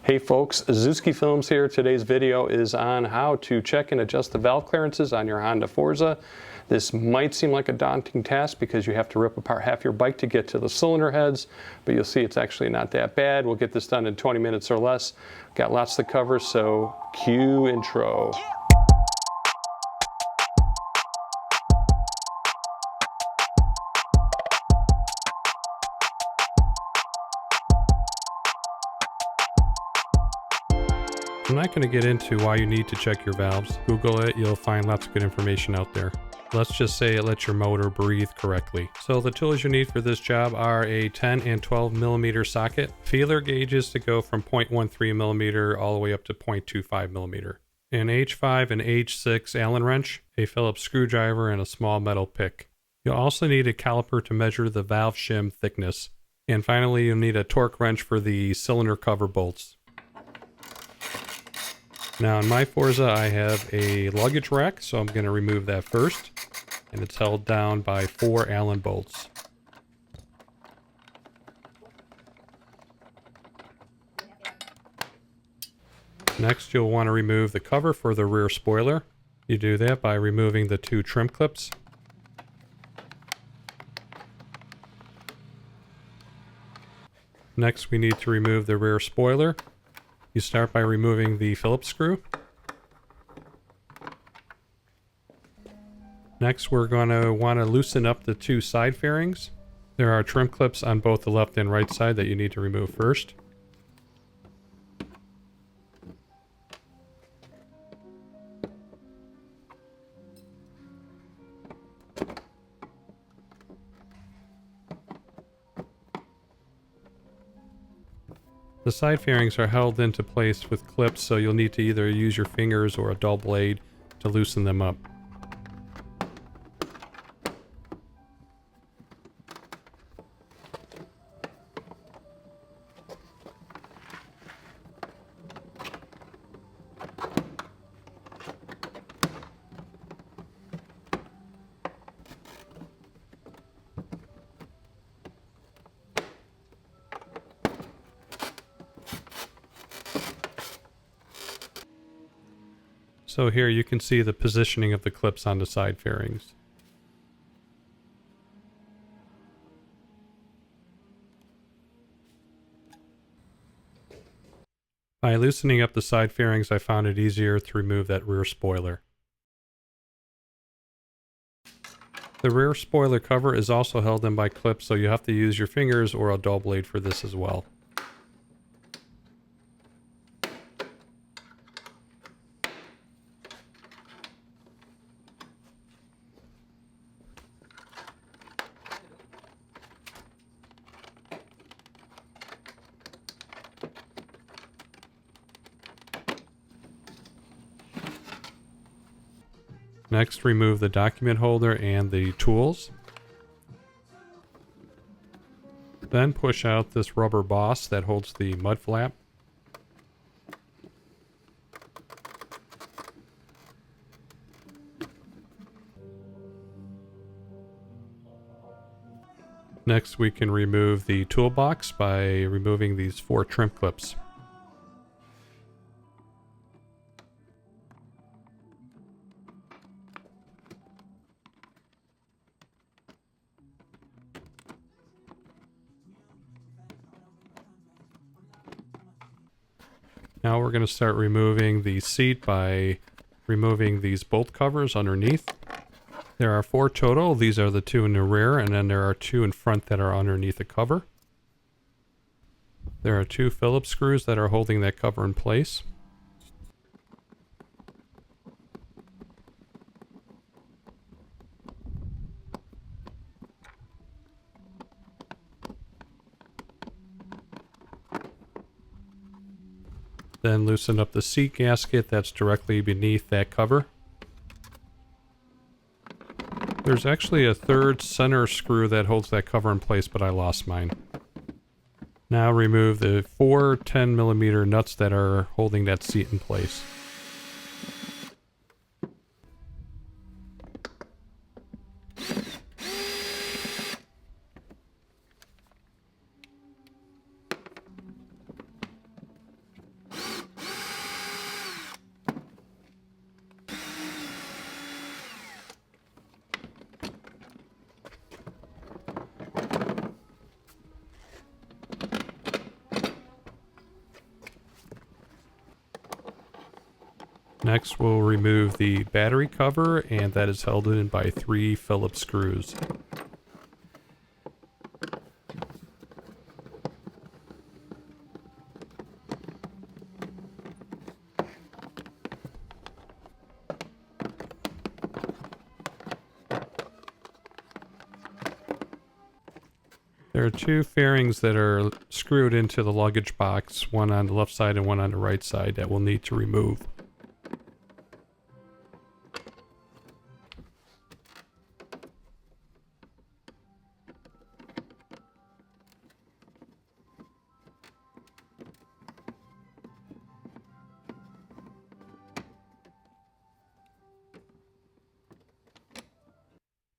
Hey folks, Zooskifilms here. Today's video is on how to check and adjust the valve clearances on your Honda Forza. This might seem like a daunting task because you have to rip apart half your bike to get to the cylinder heads, but you'll see it's actually not that bad. We'll get this done in 20 minutes or less. Got lots to cover, so cue intro. I'm not going to get into why you need to check your valves. Google it, you'll find lots of good information out there. Let's just say it lets your motor breathe correctly. So the tools you need for this job are a 10 and 12 millimeter socket, feeler gauges to go from 0.13 millimeter all the way up to 0.25 millimeter, an H5 and H6 Allen wrench, a Phillips screwdriver, and a small metal pick. You'll also need a caliper to measure the valve shim thickness. And finally, you'll need a torque wrench for the cylinder cover bolts. Now in my Forza I have a luggage rack, so I'm going to remove that first, and it's held down by 4 Allen bolts. Next you'll want to remove the cover for the rear spoiler. You do that by removing the 2 trim clips. Next we need to remove the rear spoiler. You start by removing the Phillips screw. Next, we're going to want to loosen up the 2 side fairings. There are trim clips on both the left and right side that you need to remove first. The side fairings are held into place with clips, so you'll need to either use your fingers or a dull blade to loosen them up. So here you can see the positioning of the clips on the side fairings. By loosening up the side fairings, I found it easier to remove that rear spoiler. The rear spoiler cover is also held in by clips, so you have to use your fingers or a dull blade for this as well. Next, remove the document holder and the tools. Then push out this rubber boss that holds the mud flap. Next, we can remove the toolbox by removing these 4 trim clips. Now we're going to start removing the seat by removing these bolt covers underneath. There are 4 total. These are the 2 in the rear, and then there are 2 in front that are underneath the cover. There are 2 Phillips screws that are holding that cover in place. Then loosen up the seat gasket that's directly beneath that cover. There's actually a 3rd center screw that holds that cover in place, but I lost mine. Now remove the 4 10 millimeter nuts that are holding that seat in place. Next, we'll remove the battery cover, and that is held in by 3 Phillips screws. There are 2 fairings that are screwed into the luggage box, one on the left side and one on the right side, that we'll need to remove.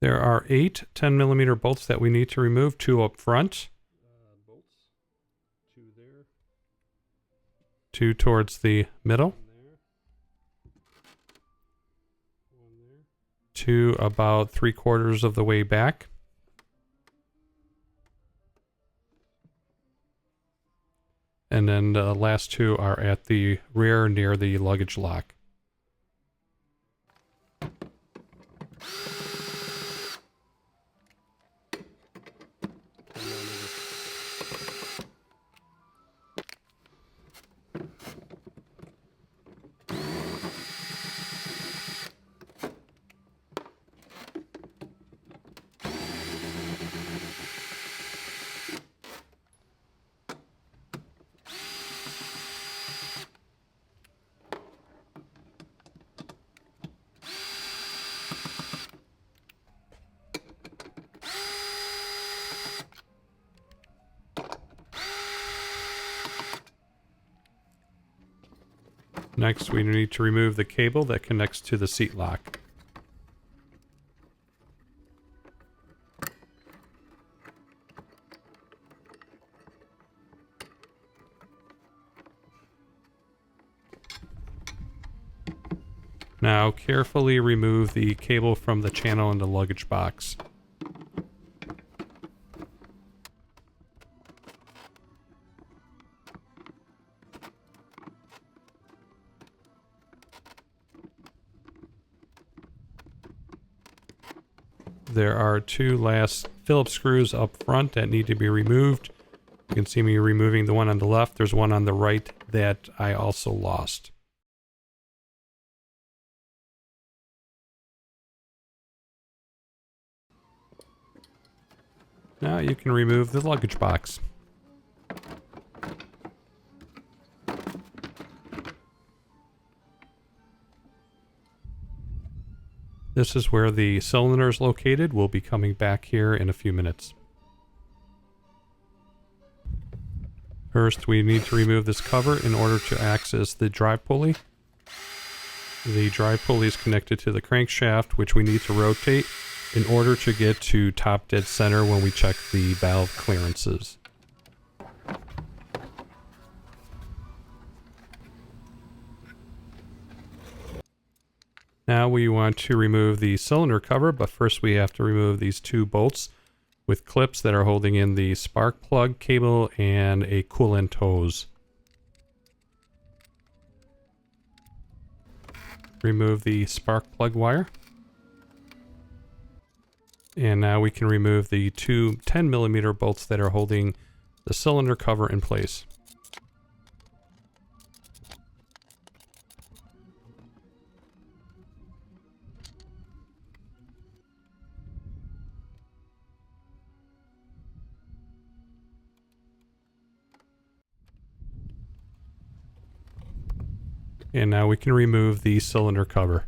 There are 8 10mm bolts that we need to remove, 2 up front. Bolts, 2 there. 2 towards the middle. 2 about 3/4 of the way back. And then the last 2 are at the rear near the luggage lock. Next, we need to remove the cable that connects to the seat lock. Now, carefully remove the cable from the channel in the luggage box. There are 2 last Phillips screws up front that need to be removed. You can see me removing the one on the left. There's one on the right that I also lost. Now you can remove the luggage box. This is where the cylinder is located. We'll be coming back here in a few minutes. First, we need to remove this cover in order to access the drive pulley. The drive pulley is connected to the crankshaft, which we need to rotate in order to get to top dead center when we check the valve clearances. Now we want to remove the cylinder cover, but first we have to remove these 2 bolts with clips that are holding in the spark plug cable and a coolant hose. Remove the spark plug wire. And now we can remove the 2 10mm bolts that are holding the cylinder cover in place. And now we can remove the cylinder cover.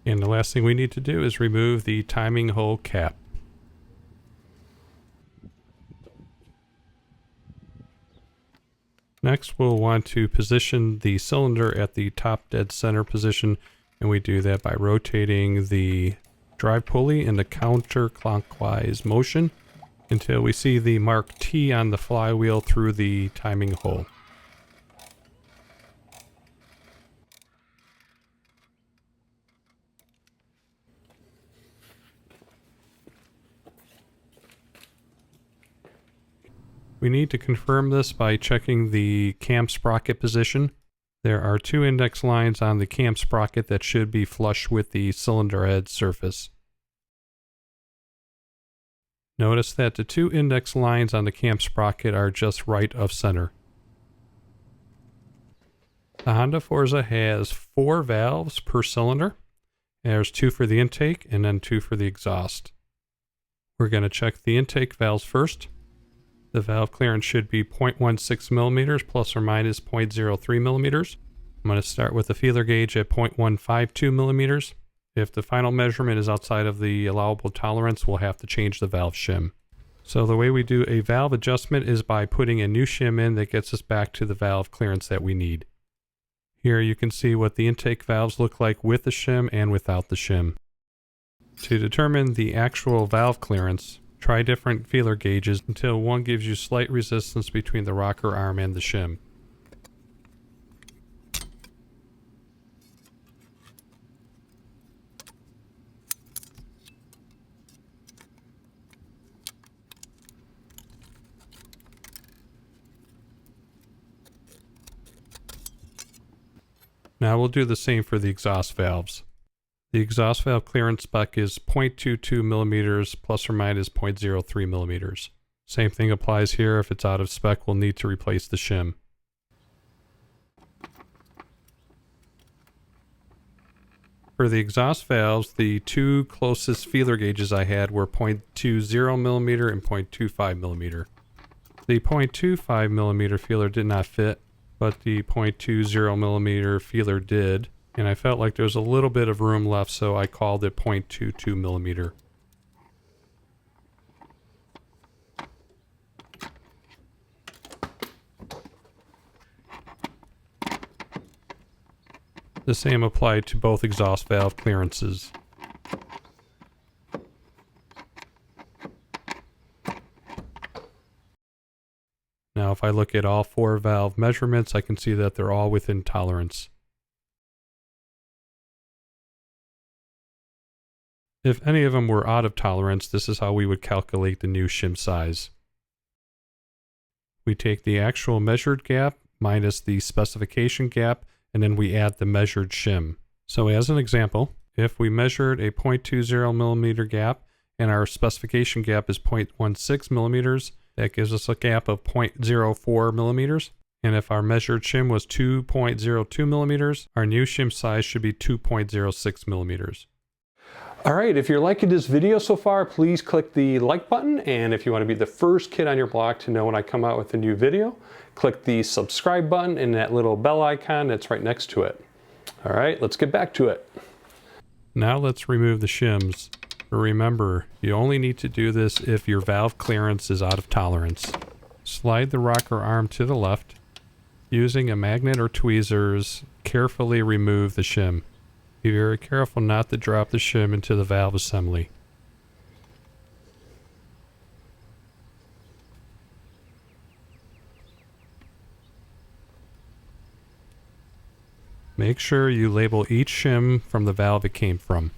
And the last thing we need to do is remove the timing hole cap. Next, we'll want to position the cylinder at the top dead center position, and we do that by rotating the drive pulley in the counterclockwise motion until we see the mark T on the flywheel through the timing hole. We need to confirm this by checking the cam sprocket position. There are 2 index lines on the cam sprocket that should be flush with the cylinder head surface. Notice that the 2 index lines on the cam sprocket are just right of center. The Honda Forza has 4 valves per cylinder. There's 2 for the intake and then 2 for the exhaust. We're going to check the intake valves first. The valve clearance should be 0.16 millimeters plus or minus 0.03 millimeters. I'm going to start with the feeler gauge at 0.152 millimeters. If the final measurement is outside of the allowable tolerance, we'll have to change the valve shim. So the way we do a valve adjustment is by putting a new shim in that gets us back to the valve clearance that we need. Here you can see what the intake valves look like with the shim and without the shim. To determine the actual valve clearance, try different feeler gauges until one gives you slight resistance between the rocker arm and the shim. Now we'll do the same for the exhaust valves. The exhaust valve clearance spec is 0.22 millimeters plus or minus 0.03 millimeters. Same thing applies here. If it's out of spec, we'll need to replace the shim. For the exhaust valves, the 2 closest feeler gauges I had were 0.20 millimeter and 0.25 millimeter. The 0.25 millimeter feeler did not fit, but the 0.20 millimeter feeler did. And I felt like there was a little bit of room left, so I called it 0.22 millimeter. The same applied to both exhaust valve clearances. Now if I look at all 4 valve measurements, I can see that they're all within tolerance. If any of them were out of tolerance, this is how we would calculate the new shim size. We take the actual measured gap minus the specification gap, and then we add the measured shim. So as an example, if we measured a 0.20 millimeter gap and our specification gap is 0.16 millimeters, that gives us a gap of 0.04 millimeters. And if our measured shim was 2.02 millimeters, our new shim size should be 2.06 millimeters. Alright, if you're liking this video so far, please click the like button, and if you want to be the first kid on your block to know when I come out with a new video, click the subscribe button and that little bell icon that's right next to it. Alright, let's get back to it. Now let's remove the shims. Remember, you only need to do this if your valve clearance is out of tolerance. Slide the rocker arm to the left. Using a magnet or tweezers, carefully remove the shim. Be very careful not to drop the shim into the valve assembly. Make sure you label each shim from the valve it came from.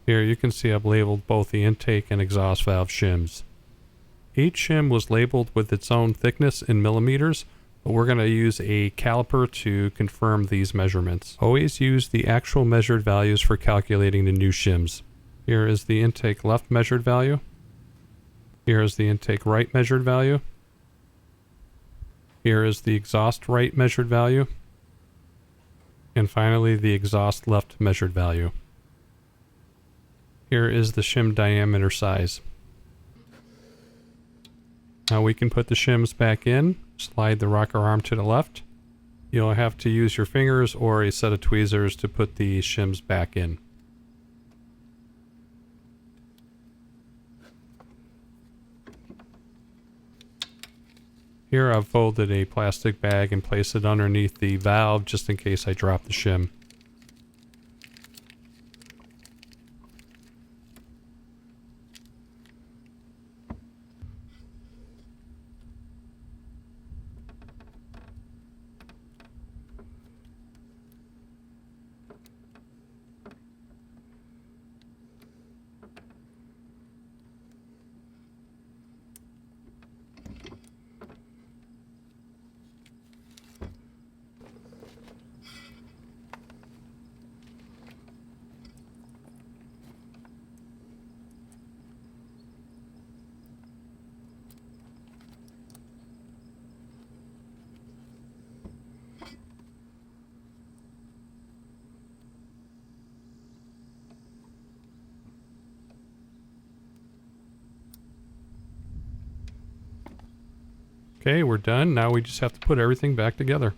Here you can see I've labeled both the intake and exhaust valve shims. Each shim was labeled with its own thickness in millimeters, but we're going to use a caliper to confirm these measurements. Always use the actual measured values for calculating the new shims. Here is the intake left measured value. Here is the intake right measured value. Here is the exhaust right measured value. And finally, the exhaust left measured value. Here is the shim diameter size. Now we can put the shims back in, slide the rocker arm to the left. You'll have to use your fingers or a set of tweezers to put the shims back in. Here I've folded a plastic bag and placed it underneath the valve just in case I drop the shim. Okay, we're done. Now we just have to put everything back together.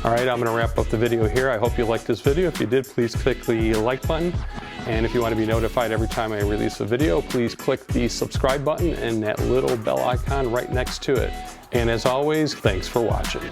All right, I'm gonna wrap up the video here. I hope you liked this video. If you did, please click the like button. And if you want to be notified every time I release a video, please click the subscribe button and that little bell icon right next to it. And as always, thanks for watching.